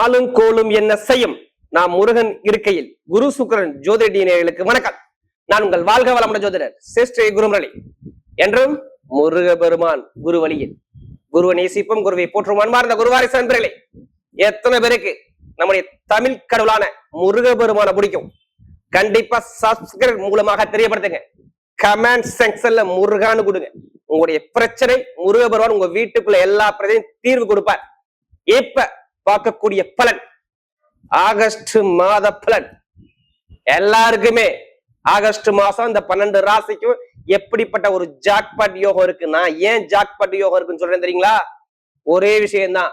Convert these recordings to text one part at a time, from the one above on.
நாளும் கோளும் என்ன செய்யும்? நாம் முருகன் இருக்கையில் குரு சுக்கிரன் ஜோதிடர்களுக்கு வணக்கம். நான் உங்கள் வாழ்க வளமுடன் ஜோதிடர் சிஸ்டர் குருமுரளி. என்றும் முருக பெருமான் குரு வழியில் குருவை நேசிப்பும் குருவை போற்றும் அன்பார்ந்த குருவாரிசு நண்பர்களே, எத்தனை பேருக்கு நம்முடைய தமிழ் கடவுளான முருக பெருமான பிடிக்கும்? கண்டிப்பா சப்ஸ்கிரைப் மூலமாக தெரியப்படுத்துங்க. கமெண்ட் செக்ஷன்ல முருகான்னு கொடுங்க. உங்களுடைய பிரச்சனை முருக பெருமான் உங்க வீட்டுக்குள்ள எல்லா பிரச்சனையும் தீர்வு கொடுப்பார். இப்ப பார்க்கக்கூடிய பலன் ஆகஸ்ட் மாத பலன். எல்லாருக்குமே ஆகஸ்ட் மாசம் இந்த 12 ராசிக்கும் எப்படிப்பட்ட ஒரு ஜாக்பாட் யோகம் இருக்கு. நான் ஏன் ஜாக்பாட் யோகம் இருக்குன்னு சொல்றேன் தெரியுங்களா? ஒரே விஷயம்தான்.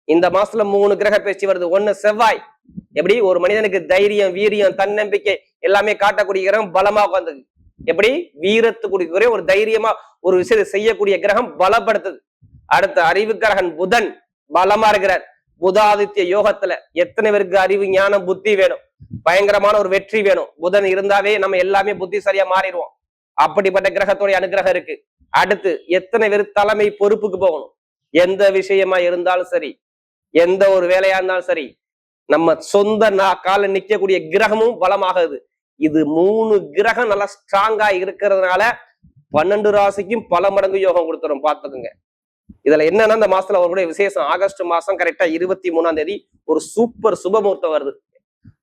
இந்த மாசத்துல 3 கிரக பயிற்சி வருது. ஒண்ணு செவ்வாய். எப்படி ஒரு மனிதனுக்கு தைரியம், வீரியம், தன்னம்பிக்கை எல்லாமே காட்டக்கூடிய கிரகம் பலமா உட்கார்ந்தது. எப்படி வீரத்துக்குரிய ஒரு தைரியமா ஒரு விஷயத்தை செய்யக்கூடிய கிரகம் பலப்படுத்துது. அடுத்த அறிவு கிரகன் புதன் பலமா இருக்கிறார். புதாதித்ய யோகத்துல எத்தனை பேருக்கு அறிவு, ஞானம், புத்தி வேணும்? பயங்கரமான ஒரு வெற்றி வேணும். புதன் இருந்தாவே நம்ம எல்லாமே புத்திசாலியா மாறிடுவோம். அப்படிப்பட்ட கிரகத்தோடைய அனுகிரகம் இருக்கு. அடுத்து எத்தனை பேர் தலைமை பொறுப்புக்கு போகணும்? எந்த விஷயமா இருந்தாலும் சரி, எந்த ஒரு வேலையா இருந்தாலும் சரி, நம்ம சொந்த கால நிக்கக்கூடிய கிரகமும் பலமாகுது. இது 3 கிரகம் நல்லா ஸ்ட்ராங்கா இருக்கிறதுனால 12 ராசிக்கும் பல மடங்கு யோகம் கொடுத்துரும். பார்த்துக்குங்க. இதுல என்னன்னா, இந்த மாசத்துல அவருடைய விசேஷம். ஆகஸ்ட் மாசம் கரெக்டா 23ஆம் தேதி ஒரு சூப்பர் சுப முகூர்த்தம் வருது.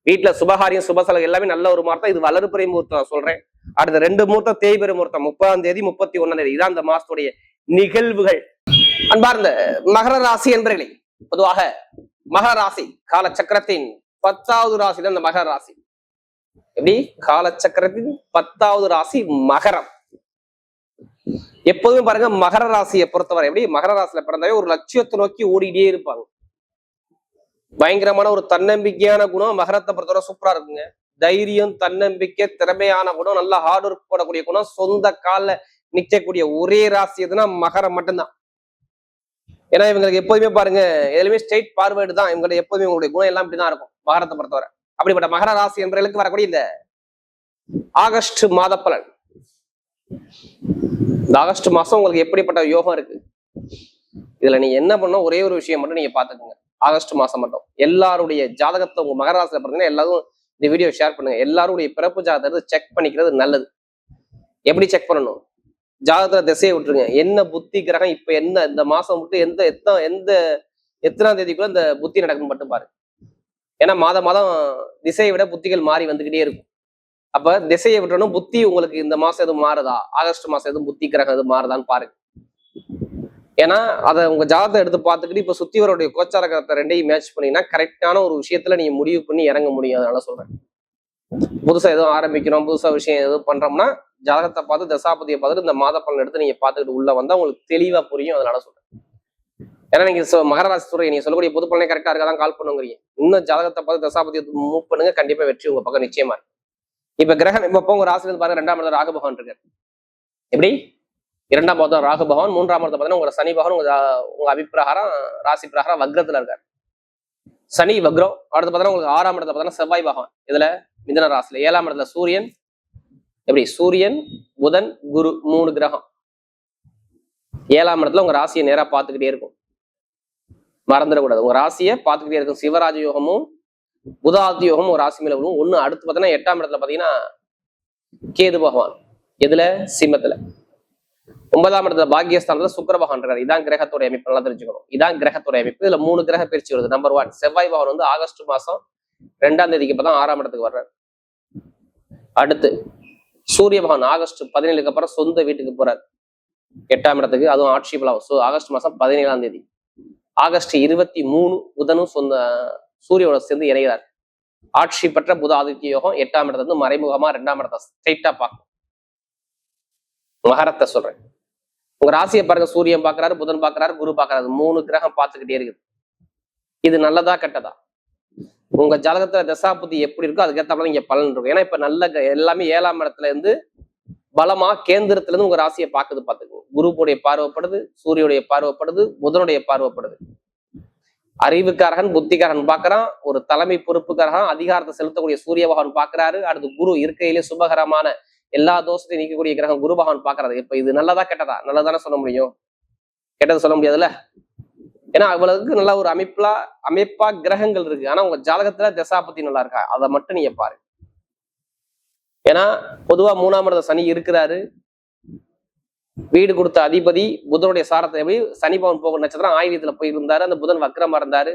வீட்டுல சுபகாரியம், சுபசலம் எல்லாமே நல்ல ஒரு முகூர்த்தம். இது வளர்பிறை முகூர்த்தம் சொல்றேன். அடுத்த 2 முகூர்த்தம் தேய்பிறை முகூர்த்தம் 30ஆம் தேதி 31ஆம் தேதி. இதான் இந்த மாசத்துடைய நிகழ்வுகள். அன்பார்ந்த மகர ராசி என்பர்களே, பொதுவாக மகர ராசி காலச்சக்கரத்தின் 10வது ராசி தான் இந்த மகர ராசி. எப்படி காலச்சக்கரத்தின் 10வது ராசி மகரம். எப்போதுமே பாருங்க, மகர ராசியை பொறுத்தவரை எப்படி மகர ராசியில பிறந்தவே ஒரு லட்சியத்தை நோக்கி ஓடிட்டே இருப்பாங்க. பயங்கரமான ஒரு தன்னம்பிக்கையான குணம் மகரத்தை பொறுத்தவரை சூப்பரா இருக்குங்க. தைரியம், தன்னம்பிக்கை, திறமையான குணம், நல்லா ஹார்ட் ஒர்க் போடக்கூடிய குணம், சொந்த கால நிக்கக்கூடிய ஒரே ராசி எதுனா மகரம் மட்டும்தான். ஏன்னா இவங்களுக்கு எப்போதுமே பாருங்க, எதுவுமே ஸ்ட்ரெயிட் ஃபார்வேர்டு தான். இவங்களுக்கு எப்போதுமே உங்களுடைய குணம் எல்லாம் இப்படிதான் இருக்கும் மகரத்தை பொறுத்தவரை. அப்படிப்பட்ட மகர ராசி என்பவர்களுக்கு வரக்கூடிய இந்த ஆகஸ்ட் மாத பலன். இந்த ஆகஸ்ட் மாசம் உங்களுக்கு எப்படிப்பட்ட யோகம் இருக்கு? இதுல நீங்க என்ன பண்ணணும், ஒரே ஒரு விஷயம் மட்டும் நீங்க பாத்துக்கோங்க. ஆகஸ்ட் மாசம் மட்டும் எல்லாருடைய ஜாதகத்தை உங்க மகர ராசியில பார்த்தீங்கன்னா எல்லாரும் இந்த வீடியோ ஷேர் பண்ணுங்க. எல்லாருடைய பிறப்பு ஜாதகத்தை செக் பண்ணிக்கிறது நல்லது. எப்படி செக் பண்ணணும்? ஜாதகத்துல திசையை விட்டுருங்க. என்ன புத்தி கிரகம் இப்ப என்ன இந்த மாசம் விட்டு எத்தனாம் தேதிக்குள்ள இந்த புத்தி நடக்குன்னு மட்டும் பாருங்க. ஏன்னா மாதம் திசையை விட புத்திகள் மாறி வந்துகிட்டே இருக்கும். அப்ப திசையை விட்டணும். புத்தி உங்களுக்கு இந்த மாசம் எதுவும் மாறுதா, ஆகஸ்ட் மாசம் எதுவும் புத்தி கிரகம் எதுவும் மாறுதான்னு பாருங்க. ஏன்னா அதை உங்க ஜாதகத்தை எடுத்து பார்த்துக்கிட்டு இப்ப சுத்திவருடைய கோச்சார கிரகத்தை ரெண்டையும் மேட்ச் பண்ணீங்கன்னா கரெக்டான ஒரு விஷயத்துல நீங்க முடிவு பண்ணி இறங்க முடியும். அதனால சொல்றேன், புதுசா எதுவும் ஆரம்பிக்கணும், புதுசா விஷயம் எதுவும் பண்றோம்னா ஜாதகத்தை பார்த்து தசாபதியை பார்த்துட்டு இந்த மாத பலன் எடுத்து நீங்க பார்த்துக்கிட்டு உள்ள வந்தா உங்களுக்கு தெளிவா புரியும். அதனால சொல்றேன். ஏன்னா நீங்க மகர ராசி சொல்றீங்க, நீங்க சொல்லக்கூடிய பொது பலனே கரெக்டா இருக்காதான் கால் பண்ணுங்கிறீங்க. இன்னும் ஜாதகத்தை பார்த்து தசாபதியை மூவ் பண்ணுங்க, கண்டிப்பா வெற்றி உங்க பக்கம் நிச்சயமா. இப்ப கிரகம் இப்ப உங்க ராசில இருந்து பாருங்க, 2ஆம் இடத்துல ராகு பகவான் இருக்காரு. எப்படி 2ஆம் பாவம் ராகு பகவான், 3ஆம் இடத்துல பாத்தீங்கன்னா உங்க சனி பகவான் உங்க அபிப்பிரகாரம் ராசி பிரகாரம் வக்ரத்துல இருக்காரு. சனி வக்ரம். அடுத்து பாத்தீங்கன்னா உங்களுக்கு 6ஆம் இடத்துல பாத்தீங்கன்னா செவ்வாய் பகவான். இதுல மிதுன ராசில 7ஆம் இடத்துல சூரியன். எப்படி சூரியன், புதன், குரு 3 கிரகம் 7ஆம் இடத்துல உங்க ராசியை நேரா பார்த்துக்கிட்டே இருக்கும். மறந்துடக்கூடாது, உங்க ராசியை பார்த்துக்கிட்டே இருக்கும். சிவராஜ யோகமும் புதாதி யோகமும் ஒரு ராசி மேல வரும். ஒண்ணு. அடுத்து பாத்தீங்கன்னா 8ஆம் இடத்துல பாத்தீங்கன்னா கேது பகவான். எதுல? சிம்மத்துல. 9ஆம் இடத்துல பாக்கியஸ்தானத்துல சுக்கிர பகவான் இருக்காரு. இதான் கிரகத்தோட அமைப்பு. நல்லா தெரிஞ்சுக்கணும், இதான் கிரகத்தோட அமைப்பு. இதுல 3 கிரக பயிற்சி வருது. நம்பர் 1 செவ்வாய் பகவான் வந்து ஆகஸ்ட் மாசம் 2ஆம் தேதிக்கு இப்பதான் 6ஆம் இடத்துக்கு வர்றாரு. அடுத்து சூரிய பகவான் ஆகஸ்ட் 17க்கு அப்புறம் சொந்த வீட்டுக்கு போறாரு, 8ஆம் இடத்துக்கு. அதுவும் ஆட்சி பலம். ஆகஸ்ட் மாசம் 17ஆம் தேதி. ஆகஸ்ட் 23 புதனும் சூரியோட சேர்ந்து இணைகிறார். ஆட்சி பெற்ற புத ஆதித்ய யோகம் 8ஆம் இடத்துல இருந்து மறைமுகமா 2ஆம் இடத்தை ஸ்ட்ரைட்டா பார்க்கும். மகரத்தை சொல்றேன். உங்க ராசியை பாருங்க, சூரியன் பாக்குறாரு, புதன் பாக்குறாரு, குரு பாக்குறாரு. 3 கிரகம் பார்த்துக்கிட்டே இருக்குது. இது நல்லதா கெட்டதா? உங்க ஜாதகத்துல தசாபுத்தி எப்படி இருக்கோ அதுக்கேற்ற இங்க பலன் இருக்கும். ஏன்னா இப்ப நல்ல எல்லாமே 7ஆம் இடத்துல இருந்து பலமா கேந்திரத்துல இருந்து உங்க ராசியை பாக்குது. பாத்துக்கோ, குருவுடைய பார்வைப்படுது, சூரியுடைய பார்வைப்படுது, புதனுடைய பார்வைப்படுது. அறிவுக்காரகன், புத்திக்காரன் பாக்குறான். ஒரு தலைமை பொறுப்புக்காரகன், அதிகாரத்தை செலுத்தக்கூடிய சூரிய பகவான் பாக்குறாரு. அடுத்து குரு இருக்கையிலே சுபகரமான எல்லா தோஷத்தையும் நீக்கக்கூடிய கிரகம் குரு பகவான் பாக்குறாரு. இப்ப இது நல்லதா கெட்டதா? நல்லதானே சொல்ல முடியும், கெட்டது சொல்ல முடியாதுல்ல. ஏன்னா அவ்வளவுக்கு நல்லா ஒரு அமைப்பா கிரகங்கள் இருக்கு. ஆனா உங்க ஜாதகத்துல தசாபதி நல்லா இருக்கா, அதை மட்டும் நீங்க பாருங்க. ஏன்னா பொதுவா 3ஆம் இடத்துல சனி இருக்கிறாரு. வீடு கொடுத்த அதிபதி புதனுடைய சாரத்தை எப்படி சனி பவன் போக நட்சத்திரம் ஆயுதத்துல போய் இருந்தாரு. அந்த புதன் வக்ரமா இருந்தாரு.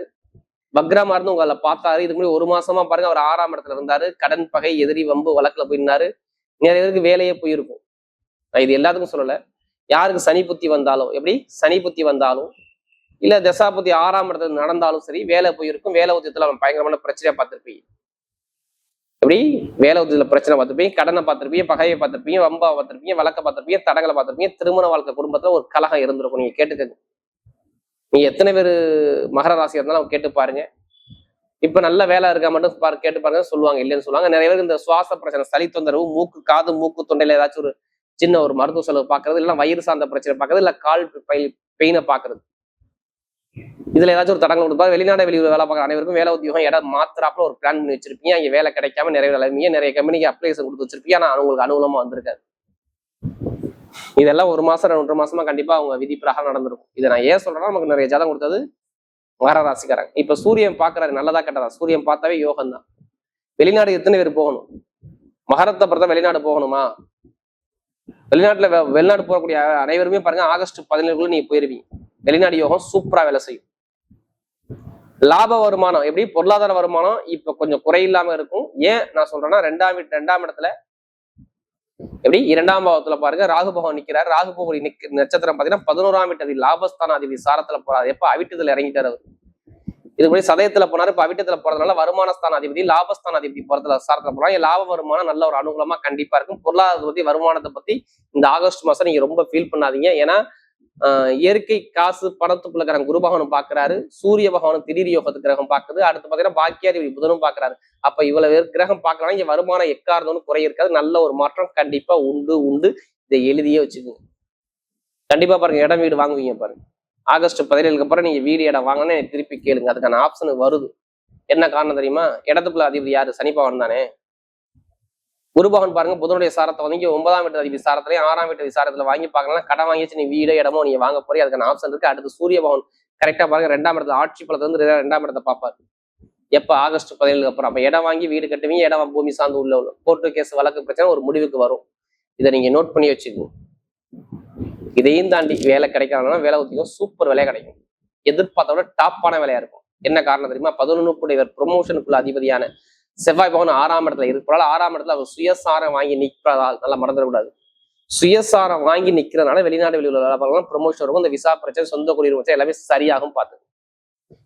வக்ரமா இருந்து உங்களை பார்த்தாரு. இதுக்கு முன்னாடி 1 மாசமா பாருங்க அவர் 6ஆம் இடத்துல இருந்தாரு. கடன் பகை எதிரி வம்பு வழக்குல போயிருந்தாரு. நிறைய பேருக்கு வேலையே போயிருக்கும். நான் இது எல்லாத்துக்கும் சொல்லல. யாருக்கு சனி புத்தி வந்தாலும், எப்படி சனி புத்தி வந்தாலும் இல்ல தசாபுத்தி 6ஆம் இடத்துல நடந்தாலும் சரி, வேலை போயிருக்கும். வேலை உத்தியத்துல அவன் பயங்கரமான பிரச்சனையா பார்த்திருப்பீங்க. எப்படி வேலை உத்தியத்துல பிரச்சனை பார்த்திருப்பீங்க, கடனை பார்த்திருப்பீங்க, பகையை பார்த்திருப்பீங்க, வம்பா பார்த்திருப்பீங்க, வழக்க பார்த்திருப்பீங்க, தடங்களை பார்த்திருப்பீங்க. திருமண வாழ்க்கை குடும்பத்துல ஒரு கலகம் இருந்திருக்கும். நீங்க கேட்டுக்கங்க. நீங்க எத்தனை பேர் மகர ராசியா இருந்தாலும் கேட்டு பாருங்க. இப்ப நல்ல வேலை இருக்கா மட்டும் கேட்டு பாருங்க, சொல்லுவாங்க. இல்லைன்னு சொல்லுவாங்க. நிறைய பேருக்கு இந்த சுவாச பிரச்சனை, சளி தொந்தரவு, மூக்கு காது மூக்கு தொண்டையில ஏதாச்சும் ஒரு சின்ன ஒரு மருத்துவ செலவு பாக்குறது, இல்ல வயிறு சார்ந்த பிரச்சனை பாக்குறது, இல்ல கால் பெயினை பாக்குறது, இதுல ஏதாச்சும் ஒரு தடங்கள் கொடுப்பா. வெளிநாடு வெளியூர் வேலை பார்க்குற அனைவருக்கும் வேலை உத்தியோகம் இடம் மாத்திராப்புல ஒரு பிளான் பண்ணி வச்சிருப்பீங்க. அங்கே வேலை கிடைக்காம நிறைய நிலைமையை நிறைய கம்பெனிக்கு அப்ளிகேஷன் கொடுத்து வச்சிருப்பீங்க. ஆனா உங்களுக்கு அனுகூலமா வந்திருக்காது. இதெல்லாம் 1 மாசம் 2 மாசமா கண்டிப்பா அவங்க விதி பிரகாரம் நடந்திருக்கும். இதை நான் ஏன் சொல்றேன்னா, நமக்கு நிறைய ஜாதகம் கொடுத்தது மகர ராசிக்காரங்க. இப்ப சூரியன் பாக்குறாரு, நல்லதா கெட்டதா? சூரியன் பார்த்தாவே யோகம் தான். வெளிநாடு எத்தனை பேர் போகணும்? மகரத்தை பொறுத்த வெளிநாடு போகணுமா? வெளிநாடு போகக்கூடிய அனைவருமே பாருங்க ஆகஸ்ட் 17 நீங்க போயிருவீங்க. வெளிநாடு யோகம் சூப்பரா வேலை செய்யும். லாப வருமானம், எப்படி பொருளாதார வருமானம் இப்ப கொஞ்சம் குறையில்லாம இருக்கும். ஏன் நான் சொல்றேன்னா, 2ஆம் இடத்துல எப்படி 2ஆம் பாவத்துல பாருங்க ராகு பகவான் நிக்கிறாரு. ராகு பகவான் நட்சத்திரம் பாத்தீங்கன்னா 11ஆம் வீட்டு லாபஸ்தான அதிபதி சாரத்துல போறாரு. எப்ப அவிட்டத்துல இறங்கிட்டாரு அவர். இதுபடி சதயத்துல போனாரு. இப்ப அவிட்டத்துல போறதுனால வருமானஸ்தான அதிபதி லாபஸ்தான அதிபதி போறதுல சாரத்துல போறாங்க. லாப வருமானம் நல்ல ஒரு அனுகூலமா கண்டிப்பா இருக்கும். பொருளாதாரத்தை பத்தி வருமானத்தை பத்தி இந்த ஆகஸ்ட் மாசம் நீங்க ரொம்ப ஃபீல் பண்ணாதீங்க. ஏன்னா இயற்கை காசு பணத்துக்குள்ள கிரகம் குரு பகவானும் பாக்குறாரு. சூரிய பகவானும் திடீர் யோகத்து கிரகம் பாக்குது. அடுத்து பாத்தீங்கன்னா பாக்கியாதிபதி புதனும் பாக்குறாரு. அப்ப இவ்வளவு கிரகம் பாக்குறாங்க. இங்க வருமானம் எக்காரதோன்னு குறை இருக்காது. நல்ல ஒரு மாற்றம் கண்டிப்பா உண்டு. இதை எழுதியே வச்சுக்கோங்க. கண்டிப்பா பாருங்க, இடம் வீடு வாங்குவீங்க பாருங்க. ஆகஸ்ட் 17 அப்புறம் நீங்க வீடு இடம் வாங்கினா திருப்பி கேளுங்க. அதுக்கான ஆப்ஷன் வருது. என்ன காரணம் தெரியுமா? இடத்துக்குள்ள அதிபதி யாரு? சனி பகவான் தானே. குருபகன் பாருங்க புதனுடைய சாரத்தை வாங்கி 9ஆம் வீட்டு அதிபதி சாரத்திலையும் 6ஆம் வீட்டு சாரத்துல வாங்கி பாக்கலாம். கடன் வாங்கிச்சு நீ வீடோ இடமோ நீங்க வாங்க போறீங்க. அதுக்கான ஆப்ஷன் இருக்கு. அடுத்து சூரிய பகவான் கரெக்டா பாருங்க 2ஆம் இடத்துல ஆட்சி பலத்தை வந்து 2ஆம் இடத்தை பார்ப்பாரு. எப்ப ஆகஸ்ட் 17 அப்புறம். அப்ப இடம் வாங்கி வீடு கட்டுவீங்க. இடம் பூமி சார்ந்து உள்ள கோர்ட்டு கேஸ் வழக்கு பிரச்சனை ஒரு முடிவுக்கு வரும். இதை நீங்க நோட் பண்ணி வச்சுக்கோங்க. இதையும் தாண்டி வேலை கிடைக்காதுன்னா வேலை உத்தியோகம் சூப்பர் வேலையா கிடைக்கும். எதிர்பார்த்த விட டாப்பான வேலையா இருக்கும். என்ன காரணம் தெரியுமா? 11 ப்ரொமோஷனுக்குள்ள அதிபதியான செவ்வாய் பகவான் 6ஆம் இடத்துல இருப்பதால் 6ஆம் இடத்துல அவர் சுயசாரம் வாங்கி நிற்பதால், நல்லா மறந்துடக்கூடாது. சுயசாரம் வாங்கி நிக்கிறதுனால வெளிநாடு வெளியூர் வேலை பார்க்கலாம், ப்ரொமோஷன் இருக்கும். இந்த விசா பிரச்சனை, சொந்த குடியுரிமை எல்லாமே சரியாகும். பார்த்து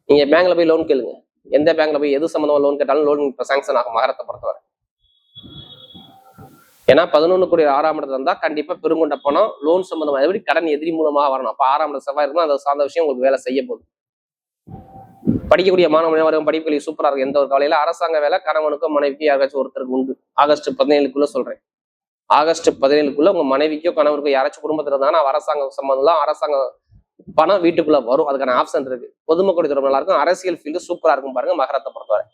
நீங்க பேங்க்ல போய் லோன் கேளுங்க. எந்த பேங்க்ல போய் எது சம்பந்தமா லோன் கேட்டாலும் லோன் இப்ப சாங்ஷன் ஆகும் மகரத்தை பொறுத்தவரை. ஏன்னா 11 6ஆம் இடத்துல இருந்தா கண்டிப்பா பெருங்கொண்ட பணம் லோன் சம்பந்தமா, எப்படி கடன் எதிரி மூலமா வரணும். அப்ப 6ஆம் இடத்துல செவ்வாய் இருந்தா அதை சார்ந்த விஷயம் உங்களுக்கு வேலை செய்ய போகுது. படிக்கக்கூடிய மாணவர்கள் படிப்புகளுக்கு சூப்பரா இருக்கும். எந்த ஒரு கவலையில அரசாங்க வேலை கணவனுக்கும் மனைவிக்கும் யாராச்சும் ஒருத்தருக்கு உண்டு. ஆகஸ்ட் 17 சொல்றேன். ஆகஸ்ட் 17 உங்க மனைவிக்கோ கணவருக்கோ யாராச்சும் குடும்பத்துல இருந்தாங்கன்னா அரசாங்க சம்பந்தம், அரசாங்க பணம் வீட்டுக்குள்ள வரும். அதுக்கான ஆப்ஷன் இருக்கு. பொதுமக்களுடைய தொடர்பு நல்லா இருக்கும். அரசியல் ஃபீல்டு சூப்பரா இருக்கும் பாருங்க மகரத்தை பொறுத்தவரை.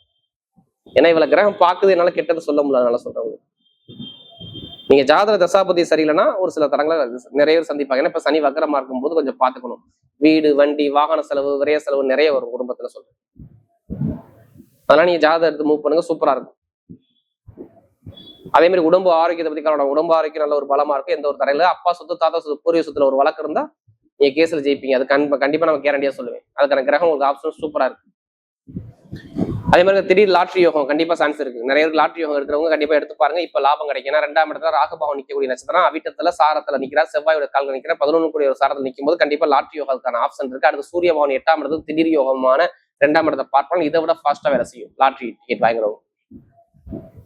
ஏன்னா இவ்வளவு கிரகம் பாக்குது, என்னால கெட்டது சொல்ல முடியல. அதனால சொல்றவங்க நீங்க ஜாதக தசாபதி சரியில்லைன்னா ஒரு சில தரங்களை நிறைய பேர் சந்திப்பாங்க. ஏன்னா இப்ப சனி வக்கரமா இருக்கும்போது கொஞ்சம் பாத்துக்கணும். வீடு வண்டி வாகன செலவு விரைய செலவு நிறைய வரும் குடும்பத்துல சொல்றேன். அதனால நீங்க ஜாதகம் எடுத்து மூவ் பண்ணுங்க, சூப்பரா இருக்கும். அதே மாதிரி உடம்பு ஆரோக்கியத்தை பத்தி கவனம். உடம்பு ஆரோக்கியம் நல்ல ஒரு பலமா இருக்கும். எந்த ஒரு தரையில அப்பா சொத்து தாத்தா சொத்து பூர்வீக சொத்துல ஒரு வழக்கு இருந்தா நீங்க கேஸ்ல ஜெயிப்பீங்க. அது கண்டிப்பா நம்ம கேரண்டியா சொல்லுவேன். அதுக்கான கிரகம் உங்களுக்கு ஆப்ஷன் சூப்பரா இருக்கு. அதே மாதிரி திடீர் லாட்ரி யோகம் கண்டிப்பா சான்ஸ் இருக்கு. நிறைய பேருக்கு லாட்ரி யோகம் இருக்கிறவங்க கண்டிப்பா எடுத்து பாருங்க. இப்ப லாபம் கிடைக்கும். 2ஆம் இடத்துல ராகு பகவான் நிக்கக்கூடிய நட்சத்திரம் அவிட்டத்துல சாரத்துல நிக்கிறார். செவ்வாயோட கால்கள் நிக்கிற 11 ஒரு சாரத்தில் நிற்கும் போது கண்டிப்பா லாட்ரி யோகத்துக்கான ஆப்ஷன் இருக்கு. அடுத்து சூரிய பகவான் 8ஆம் இடத்துல திடீர் யோகமான 2ஆம் இடத்தை பார்ப்பாங்க. இதை விட ஃபாஸ்டா வேலை செய்யும் லாட்ரி டிக்கெட் வாங்குறவங்க.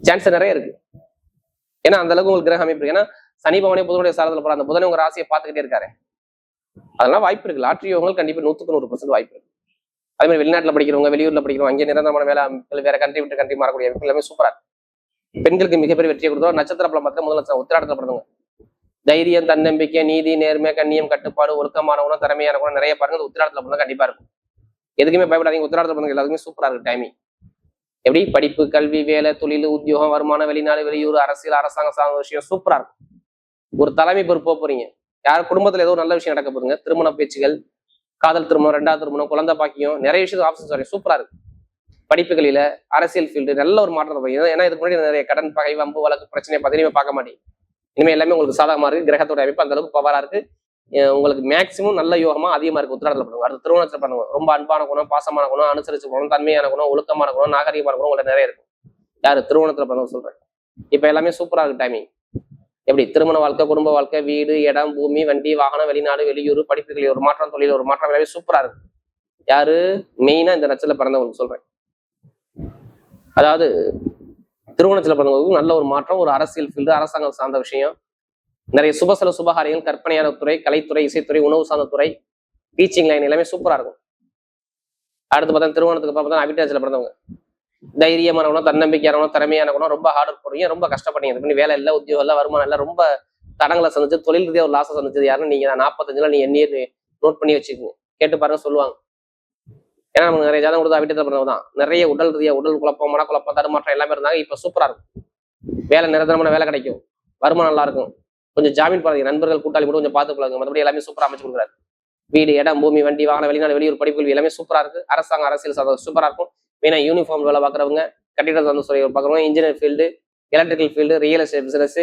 சான்ஸ் நிறைய இருக்கு. ஏன்னா அந்த அளவுக்கு உங்களுக்கு கிரக அமைப்பு. ஏன்னா சனி பகவானே புதனுடைய சாரத்துல போற அந்த புதனை உங்க ராசியை பார்த்துக்கிட்டே இருக்காரு. அதெல்லாம் வாய்ப்பு இருக்கு. லாட்ரி யோகங்கள் கண்டிப்பா 100% வாய்ப்பு இருக்கு. அதே மாதிரி வெளிநாட்டுல படிக்கிறவங்க, வெளியூர்ல படிக்கிறவங்க, அங்கே நிரந்தரமான வேலை அமைப்புகள், வேற கண்ட்ரி விட்டு கண்ட்ரி மாறக்கூடிய அமைப்பு எல்லாமே சூப்பரா இருக்கு. பெண்களுக்கு மிகப்பெரிய வெற்றியை கொடுத்தோம். நட்சத்திர பலம் பார்த்தா முதல் நட்சத்திரம் உத்திராடத்துல பிறந்தவங்க தைரியம், தன்னம்பிக்கை, நீதி, நேர்மை, கண்ணியம், கட்டுப்பாடு, ஒழுக்கமான குணம், திறமையான குணம் நிறைய பாருங்க. உத்திராடத்துல பிறந்தா கண்டிப்பா இருக்கும். எதுக்குமே பயப்படாதீங்க. உத்திராடத்துல பிறந்த எல்லாத்துக்குமே சூப்பரா இருக்கு டைமிங். எப்படி படிப்பு, கல்வி, வேலை, தொழில், உத்தியோகம், வருமானம், வெளிநாடு வெளியூர், அரசியல், அரசாங்கம் சார்ந்த விஷயம் சூப்பரா இருக்கும். ஒரு தலைமை பொறுப்பு போறீங்க. யார் குடும்பத்துல ஏதோ நல்ல விஷயம் நடக்க போதுங்க. திருமண பேச்சுகள், காதல் திருமணம், 2வது திருமணம், குழந்தை பாக்கியம், நிறைய விஷயம் ஆப்ஷன்ஸ் சூப்பரா இருக்கு. படிப்புகளில, அரசியல் ஃபீல்டு நல்ல ஒரு மாற்றம். ஏன்னா இதுக்கு முன்னாடி நிறைய கடன், பகை, வம்பு, வழக்கு, பிரச்சனை பதிலுமே பார்க்க மாட்டேன். இனிமே எல்லாமே உங்களுக்கு சாதகமா இருக்கு. கிரகத்தோட அமைப்பு அந்த அளவுக்கு பவரா இருக்கு. உங்களுக்கு மேக்சிமம் நல்ல யோகமா அதிகமா இருக்கு. உத்திராடத்துல பண்ணுங்க. அடுத்த திருவண்ணத்துல பண்ணுங்க. ரொம்ப அன்பான குணம், பாசமான குணம், அனுசரிச்சு குணம், தன்மையான குணம், ஒழுக்கமான குணம், நாகரிகமான குணம் உங்களுக்கு நிறைய இருக்கும். யாரு திருவண்ணத்துல பண்ணுங்க சொல்றேன். இப்ப எல்லாமே சூப்பரா இருக்கு டைமிங். எப்படி திருமண வாழ்க்கை, குடும்ப வாழ்க்கை, வீடு, இடம், பூமி, வண்டி, வாகனம், வெளிநாடு, வெளியூர், படிப்புகளில் ஒரு மாற்றம், தொழில் ஒரு மாற்றம், எல்லாமே சூப்பரா இருக்கு. யாரு மெயினா இந்த நட்சத்திரத்துல பிறந்தவங்களுக்கு சொல்றேன். அதாவது திருமணத்துல பிறந்தவங்களுக்கு நல்ல ஒரு மாற்றம், ஒரு அரசியல் ஃபீல்டு, அரசாங்கம் சார்ந்த விஷயம், நிறைய சுபசல சுபகாரியங்கள், கற்பனையான துறை, கலைத்துறை, இசைத்துறை, உணவு சார்ந்த துறை, டீச்சிங் லைன் எல்லாமே சூப்பரா இருக்கும். அடுத்து பார்த்தா திருமணத்துக்கு பார்த்தா அவிட்டாச்சில் பிறந்தவங்க தைரியமான குணம், தன்னம்பிக்கையான குணம், திறமையான குணம், ரொம்ப ஹார்ட் ஒர்க் போடுவீங்க, ரொம்ப கஷ்டப்பட்டீங்க. இது பண்ணி வேலை இல்லை, உத்தியோகம் இல்லை, வருமானம் இல்லை, ரொம்ப தடங்களை சந்திச்சு தொழில் ரீதியாக ஒரு லாஸை சந்திச்சது யாருன்னு நீங்க 45 நீ எண்ணியே நோட் பண்ணி வச்சுக்கோங்க. கேட்டு பாருங்க சொல்லுவாங்க. ஏன்னா நமக்கு நிறைய ஜாதகம் கொடுத்தா அவிட்டத்தில் பிறந்தவங்க தான் நிறைய உடல் ரீதியாக உடல் குழப்பம், மனக்குழப்பம், தடுமாற்றம் எல்லாமே இருந்தாங்க. இப்ப சூப்பரா இருக்கும். வேலை நிரந்தரமான வேலை கிடைக்கும், வருமானம் நல்லா இருக்கும். கொஞ்சம் ஜாமீன் பாருங்க, நண்பர்கள் கூட்டாளி கூட கொஞ்சம் பார்த்து பழகுங்க. மற்றபடி எல்லாமே சூப்பரா அமைச்சு கொடுக்குறாரு. வீடு, இடம், பூமி, வண்டி, வாகனம், வெளிநாடு, வெளியூர், படிப்புகள் எல்லாமே சூப்பரா இருக்கு. அரசாங்கம், அரசியல் சார்ந்த சூப்பரா இருக்கும். மெயினா யூனிஃபார்ம் வேலை பார்க்குறவங்க, கட்டிட சார்ந்த துறை பார்க்குறவங்க, engineer field, electrical field, real estate business,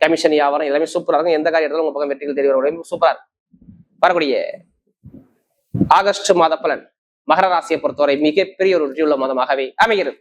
commission வியாபாரம் எல்லாமே சூப்பரா இருக்கும். எந்த காரியம் எடுத்தாலும் உங்க பக்கம் வெற்றிகள் தெரிய வர சூப்பரா இருக்கும். வரக்கூடிய ஆகஸ்ட் மாத பலன் மகர ராசியை பொறுத்தவரை மிகப்பெரிய ஒரு வெற்றியுள்ள மாதமாகவே அமைகிறது.